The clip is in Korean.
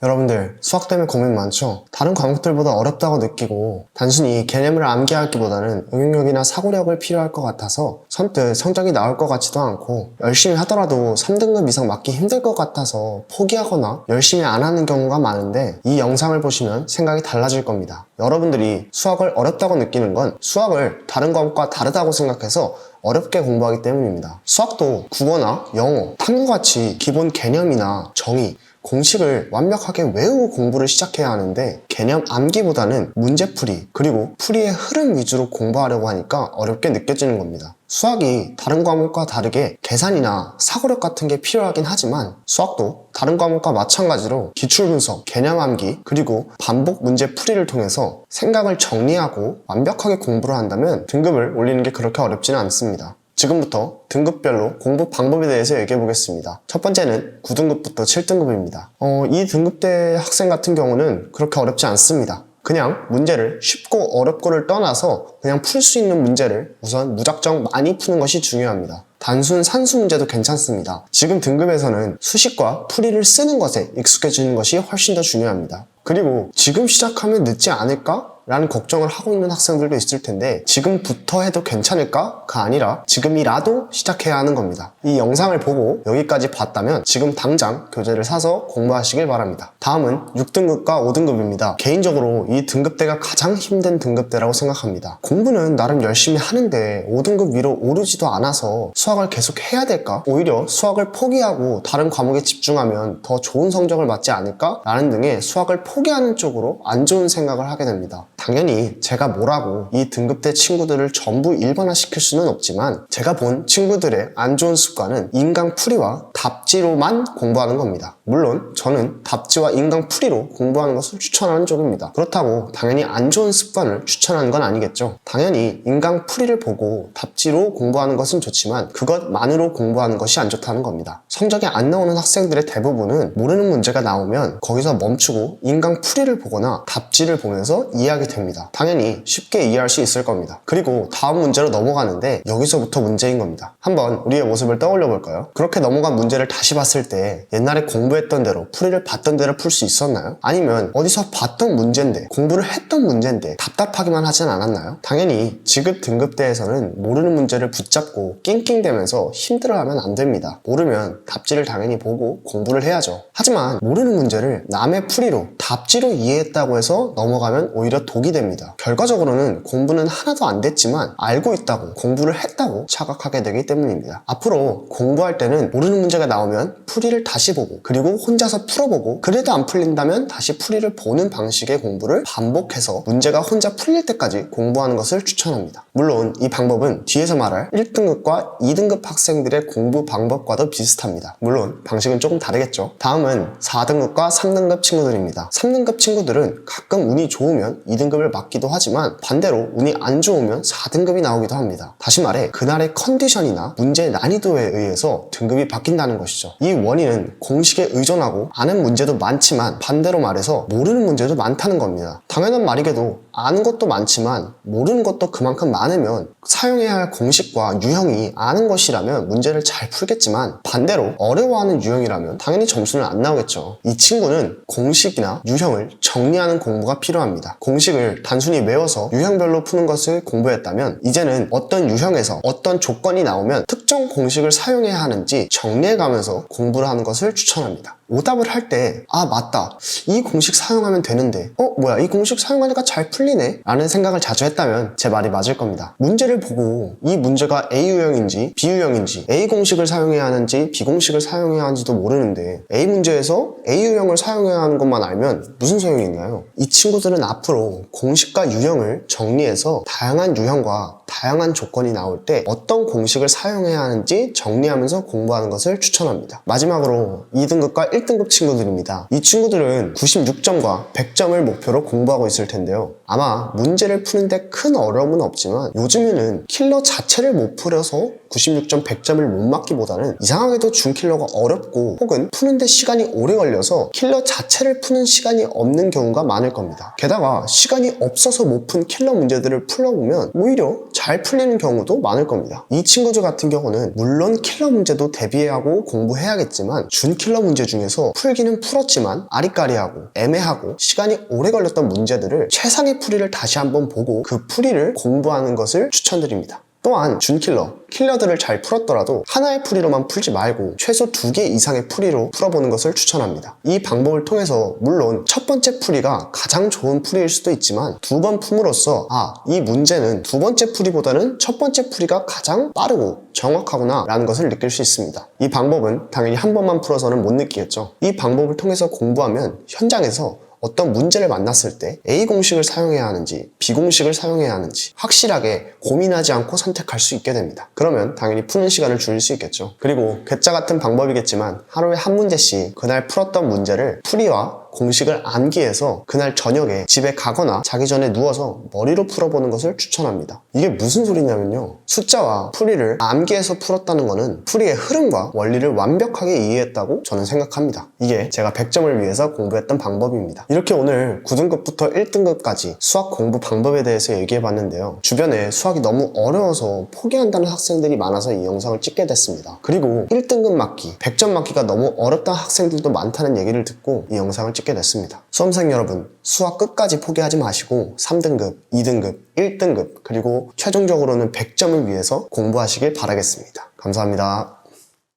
여러분들 수학 때문에 고민 많죠? 다른 과목들보다 어렵다고 느끼고 단순히 개념을 암기하기보다는 응용력이나 사고력을 필요할 것 같아서 선뜻 성적이 나올 것 같지도 않고 열심히 하더라도 3등급 이상 맞기 힘들 것 같아서 포기하거나 열심히 안 하는 경우가 많은데 이 영상을 보시면 생각이 달라질 겁니다. 여러분들이 수학을 어렵다고 느끼는 건 수학을 다른 과목과 다르다고 생각해서 어렵게 공부하기 때문입니다. 수학도 국어나 영어, 탐구같이 기본 개념이나 정의, 공식을 완벽하게 외우고 공부를 시작해야 하는데 개념 암기보다는 문제풀이 그리고 풀이의 흐름 위주로 공부하려고 하니까 어렵게 느껴지는 겁니다. 수학이 다른 과목과 다르게 계산이나 사고력 같은 게 필요하긴 하지만 수학도 다른 과목과 마찬가지로 기출분석, 개념 암기, 그리고 반복 문제 풀이를 통해서 생각을 정리하고 완벽하게 공부를 한다면 등급을 올리는 게 그렇게 어렵지는 않습니다. 지금부터 등급별로 공부 방법에 대해서 얘기해 보겠습니다. 첫 번째는 9등급부터 7등급입니다. 이 등급대 학생 같은 경우는 그렇게 어렵지 않습니다. 그냥 문제를 쉽고 어렵고를 떠나서 그냥 풀 수 있는 문제를 우선 무작정 많이 푸는 것이 중요합니다. 단순 산수 문제도 괜찮습니다. 지금 등급에서는 수식과 풀이를 쓰는 것에 익숙해지는 것이 훨씬 더 중요합니다. 그리고 지금 시작하면 늦지 않을까? 라는 걱정을 하고 있는 학생들도 있을 텐데 지금부터 해도 괜찮을까?가 아니라 지금이라도 시작해야 하는 겁니다. 이 영상을 보고 여기까지 봤다면 지금 당장 교재를 사서 공부하시길 바랍니다. 다음은 6등급과 5등급입니다. 개인적으로 이 등급대가 가장 힘든 등급대라고 생각합니다. 공부는 나름 열심히 하는데 5등급 위로 오르지도 않아서 수학을 계속 해야 될까? 오히려 수학을 포기하고 다른 과목에 집중하면 더 좋은 성적을 맞지 않을까? 라는 등의 수학을 포기하는 쪽으로 안 좋은 생각을 하게 됩니다. 당연히 제가 뭐라고 이 등급대 친구들을 전부 일반화시킬 수는 없지만 제가 본 친구들의 안 좋은 습관은 인강풀이와 답지로만 공부하는 겁니다. 물론 저는 답지와 인강풀이로 공부하는 것을 추천하는 쪽입니다. 그렇다고 당연히 안 좋은 습관을 추천하는 건 아니겠죠. 당연히 인강풀이를 보고 답지로 공부하는 것은 좋지만 그것만으로 공부하는 것이 안 좋다는 겁니다. 성적이 안 나오는 학생들의 대부분은 모르는 문제가 나오면 거기서 멈추고 인강풀이를 보거나 답지를 보면서 이해하게 됩니다. 당연히 쉽게 이해할 수 있을 겁니다. 그리고 다음 문제로 넘어가는데 여기서부터 문제인 겁니다. 한번 우리의 모습을 떠올려 볼까요? 그렇게 넘어간 문제를 다시 봤을 때 옛날에 공부했던 대로 풀이를 봤던 대로 풀 수 있었나요? 아니면 어디서 봤던 문제인데 공부를 했던 문제인데 답답하기만 하진 않았나요? 당연히 지급 등급대에서는 모르는 문제를 붙잡고 낑낑대면서 힘들어하면 안 됩니다. 모르면 답지를 당연히 보고 공부를 해야죠. 하지만 모르는 문제를 남의 풀이로 답지로 이해했다고 해서 넘어가면 오히려 독이 됩니다. 결과적으로는 공부는 하나도 안 됐지만 알고 있다고 공부를 했다고 착각하게 되기 때문입니다. 앞으로 공부할 때는 모르는 문제가 나오면 풀이를 다시 보고 그리고 혼자서 풀어보고 그래도 안 풀린다면 다시 풀이를 보는 방식의 공부를 반복해서 문제가 혼자 풀릴 때까지 공부하는 것을 추천합니다. 물론 이 방법은 뒤에서 말할 1등급과 2등급 학생들의 공부 방법과도 비슷합니다. 물론 방식은 조금 다르겠죠. 다음은 4등급과 3등급 친구들입니다. 3등급 친구들은 가끔 운이 좋으면 2등급을 맞기도 하지만 반대로 운이 안 좋으면 4등급이 나오기도 합니다. 다시 말해 그날의 컨디션이나 문제 난이도에 의해서 등급이 바뀐다는 것이죠. 이 원인은 공식에 의존하고 아는 문제도 많지만 반대로 말해서 모르는 문제도 많다는 겁니다. 당연한 말이게도 아는 것도 많지만 모르는 것도 그만큼 많으면 사용해야 할 공식과 유형이 아는 것이라면 문제를 잘 풀겠지만 반대로 어려워하는 유형이라면 당연히 점수는 안 나오겠죠. 이 친구는 공식이나 유형을 정리하는 공부가 필요합니다. 공식을 단순히 외워서 유형별로 푸는 것을 공부했다면 이제는 어떤 유형에서 어떤 조건이 나오면 특정 공식을 사용해야 하는지 정리해가면서 공부를 하는 것을 추천합니다. 오답을 할 때 맞다, 이 공식 사용하면 되는데 뭐야, 이 공식 사용하니까 잘 풀리네 라는 생각을 자주 했다면 제 말이 맞을 겁니다. 문제를 보고 이 문제가 A 유형인지 B 유형인지 A 공식을 사용해야 하는지 B 공식을 사용해야 하는지도 모르는데 A 문제에서 A 유형을 사용해야 하는 것만 알면 무슨 소용이 있나요? 이 친구들은 앞으로 공식과 유형을 정리해서 다양한 유형과 다양한 조건이 나올 때 어떤 공식을 사용해야 하는지 정리하면서 공부하는 것을 추천합니다. 마지막으로 2등급과 1등급 친구들입니다. 이 친구들은 96점과 100점을 목표로 공부하고 있을 텐데요. 아마 문제를 푸는데 큰 어려움은 없지만 요즘에는 킬러 자체를 못 풀어서 96점, 100점을 못 맞기보다는 이상하게도 준킬러가 어렵고 혹은 푸는데 시간이 오래 걸려서 킬러 자체를 푸는 시간이 없는 경우가 많을 겁니다. 게다가 시간이 없어서 못 푼 킬러 문제들을 풀어보면 오히려 잘 풀리는 경우도 많을 겁니다. 이 친구들 같은 경우는 물론 킬러 문제도 대비하고 공부해야겠지만 준킬러 문제 중에서 풀기는 풀었지만 아리까리하고 애매하고 시간이 오래 걸렸던 문제들을 최상의 풀이를 다시 한번 보고 그 풀이를 공부하는 것을 추천드립니다. 또한 준킬러, 킬러들을 잘 풀었더라도 하나의 풀이로만 풀지 말고 최소 2개 이상의 풀이로 풀어보는 것을 추천합니다. 이 방법을 통해서 물론 첫 번째 풀이가 가장 좋은 풀이일 수도 있지만 두 번 품으로써 이 문제는 두 번째 풀이보다는 첫 번째 풀이가 가장 빠르고 정확하구나 라는 것을 느낄 수 있습니다. 이 방법은 당연히 한 번만 풀어서는 못 느끼겠죠. 이 방법을 통해서 공부하면 현장에서 어떤 문제를 만났을 때 A 공식을 사용해야 하는지 B 공식을 사용해야 하는지 확실하게 고민하지 않고 선택할 수 있게 됩니다. 그러면 당연히 푸는 시간을 줄일 수 있겠죠. 그리고 괴짜 같은 방법이겠지만 하루에 한 문제씩 그날 풀었던 문제를 풀이와 공식을 암기해서 그날 저녁에 집에 가거나 자기 전에 누워서 머리로 풀어보는 것을 추천합니다. 이게 무슨 소리냐면요, 숫자와 풀이를 암기해서 풀었다는 거는 풀이의 흐름과 원리를 완벽하게 이해했다고 저는 생각합니다. 이게 제가 100점을 위해서 공부했던 방법입니다. 이렇게 오늘 9등급부터 1등급까지 수학 공부 방법에 대해서 얘기해봤는데요, 주변에 수학이 너무 어려워서 포기한다는 학생들이 많아서 이 영상을 찍게 됐습니다. 그리고 1등급 맞기, 100점 맞기가 너무 어렵다는 학생들도 많다는 얘기를 듣고 이 영상을 찍게 됐습니다. 수험생 여러분, 수학 끝까지 포기하지 마시고 3등급, 2등급, 1등급 그리고 최종적으로는 100점을 위해서 공부하시길 바라겠습니다. 감사합니다.